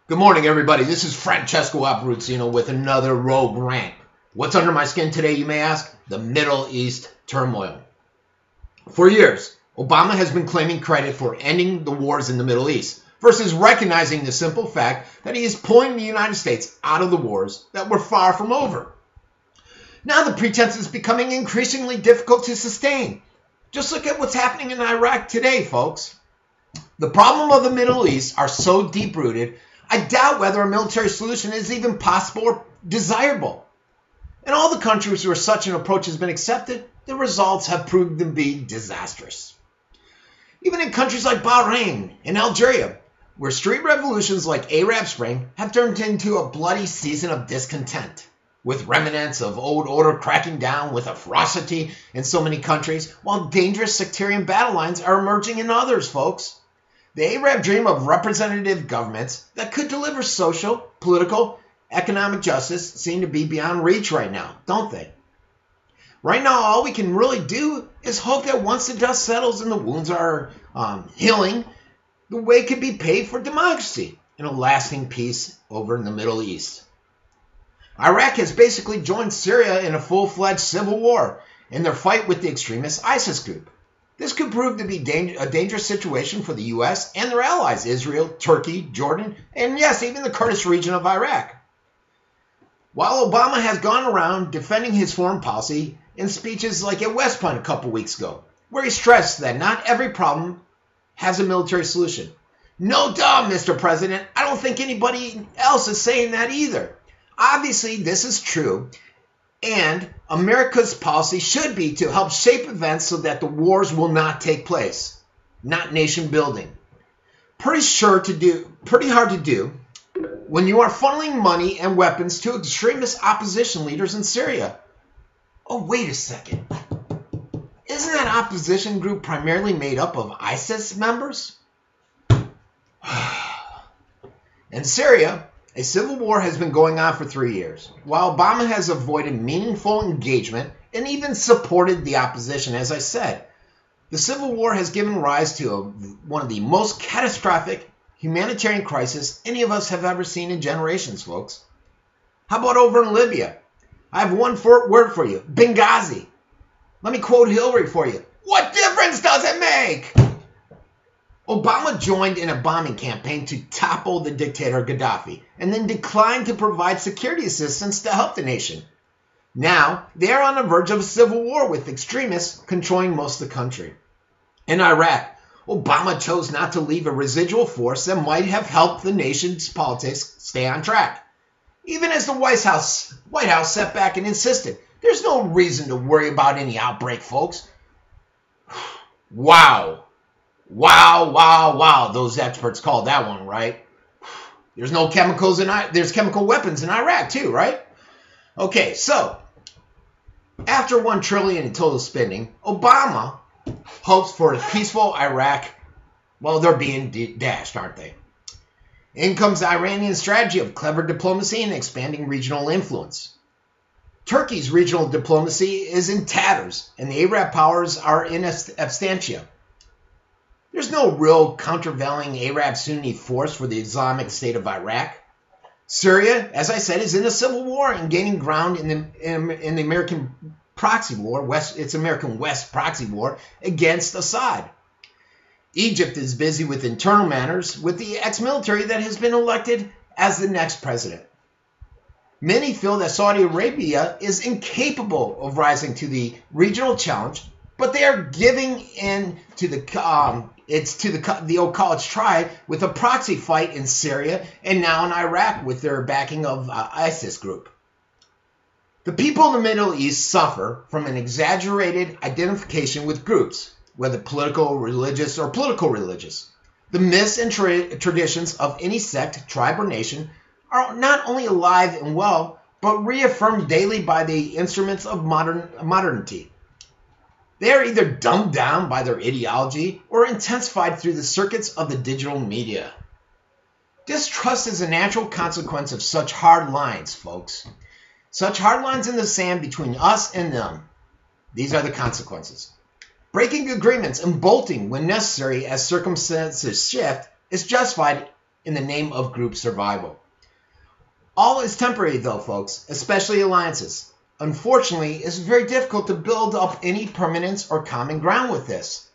Good morning, everybody. This is Francesco Abbruzzino with another Rogue Rant. What's under my skin today, you may ask? The Middle East turmoil. For years, Obama has been claiming credit for ending the wars in the Middle East versus recognizing the simple fact that he is pulling the United States out of the wars that were far from over. Now the pretense is becoming increasingly difficult to sustain. Just look at what's happening in Iraq today, folks. The problem of the Middle East are so deep-rooted, I doubt whether a military solution is even possible or desirable. In all the countries where such an approach has been accepted, the results have proved to be disastrous. Even in countries like Bahrain and Algeria, where street revolutions like Arab Spring have turned into a bloody season of discontent, with remnants of old order cracking down with a ferocity in so many countries, while dangerous sectarian battle lines are emerging in others, folks. The Arab dream of representative governments that could deliver social, political, economic justice seem to be beyond reach right now, don't they? Right now, all we can really do is hope that once the dust settles and the wounds are healing, the way could be paved for democracy and a lasting peace over in the Middle East. Iraq has basically joined Syria in a full-fledged civil war in their fight with the extremist ISIS group. This could prove to be a dangerous situation for the U.S. and their allies, Israel, Turkey, Jordan, and yes, even the Kurdish region of Iraq. While Obama has gone around defending his foreign policy in speeches like at West Point a couple weeks ago, where he stressed that not every problem has a military solution. No duh, Mr. President. I don't think anybody else is saying that either. Obviously, this is true. And America's policy should be to help shape events so that the wars will not take place, not nation building. Pretty hard to do when you are funneling money and weapons to extremist opposition leaders in Syria. Oh, wait a second. Isn't that opposition group primarily made up of ISIS members? In Syria, a civil war has been going on for 3 years, while Obama has avoided meaningful engagement and even supported the opposition, as I said. The civil war has given rise to one of the most catastrophic humanitarian crises any of us have ever seen in generations, folks. How about over in Libya? I have one word for you, Benghazi. Let me quote Hillary for you. What difference does it make? Obama joined in a bombing campaign to topple the dictator Gaddafi and then declined to provide security assistance to help the nation. Now, they are on the verge of a civil war with extremists controlling most of the country. In Iraq, Obama chose not to leave a residual force that might have helped the nation's politics stay on track. Even as the White House sat back and insisted, there's no reason to worry about any outbreak, folks. Wow. Wow. Those experts called that one, right? There's no chemicals there's chemical weapons in Iraq too, right? Okay, so after $1 trillion in total spending, Obama hopes for a peaceful Iraq. Well, they're being dashed, aren't they? In comes the Iranian strategy of clever diplomacy and expanding regional influence. Turkey's regional diplomacy is in tatters, and the Arab powers are in absentia. There's no real countervailing Arab Sunni force for the Islamic State of Iraq. Syria, as I said, is in a civil war and gaining ground in the American proxy war, its American West proxy war against Assad. Egypt is busy with internal matters with the ex-military that has been elected as the next president. Many feel that Saudi Arabia is incapable of rising to the regional challenge, but they are giving in to the old college try with a proxy fight in Syria and now in Iraq with their backing of ISIS group. The people in the Middle East suffer from an exaggerated identification with groups, whether political, religious, or political religious. The myths and traditions of any sect, tribe, or nation are not only alive and well, but reaffirmed daily by the instruments of modernity. They are either dumbed down by their ideology or intensified through the circuits of the digital media. Distrust is a natural consequence of such hard lines, folks. Such hard lines in the sand between us and them. These are the consequences. Breaking agreements and bolting when necessary as circumstances shift is justified in the name of group survival. All is temporary though, folks, especially alliances. Unfortunately, it's very difficult to build up any permanence or common ground with this.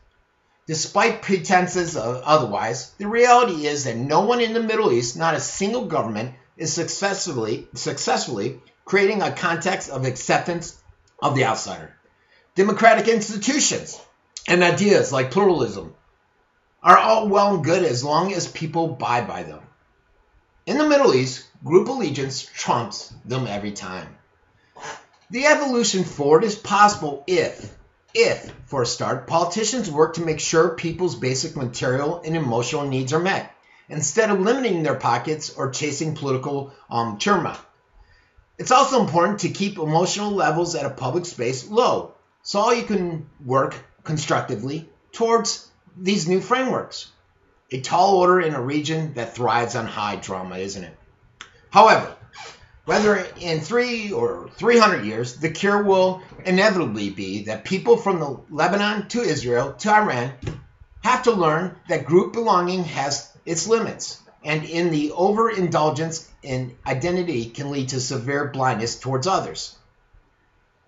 Despite pretenses of otherwise, the reality is that no one in the Middle East, not a single government, is successfully creating a context of acceptance of the outsider. Democratic institutions and ideas like pluralism are all well and good as long as people buy by them. In the Middle East, group allegiance trumps them every time. The evolution forward is possible if, for a start, politicians work to make sure people's basic material and emotional needs are met, instead of limiting their pockets or chasing political turmoil. It's also important to keep emotional levels at a public space low, so all you can work constructively towards these new frameworks. A tall order in a region that thrives on high drama, isn't it? However, whether in 3 or 300 years, the cure will inevitably be that people from the Lebanon to Israel to Iran have to learn that group belonging has its limits, and in the overindulgence in identity can lead to severe blindness towards others.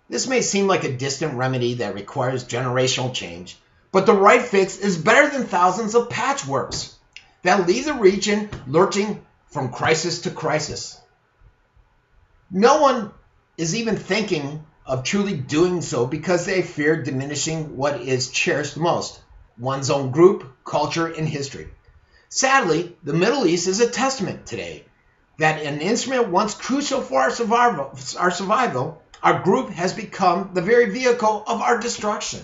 This may seem like a distant remedy that requires generational change, but the right fix is better than thousands of patchworks that leave the region lurching from crisis to crisis. No one is even thinking of truly doing so because they fear diminishing what is cherished most, one's own group, culture, and history. Sadly, the Middle East is a testament today that an instrument once crucial for our survival, our group has become the very vehicle of our destruction.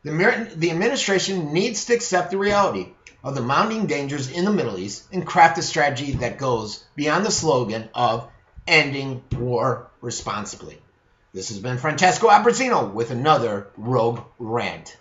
The administration needs to accept the reality of the mounting dangers in the Middle East and craft a strategy that goes beyond the slogan of ending war responsibly. This has been Francesco Abbruzzino with another Rogue Rant.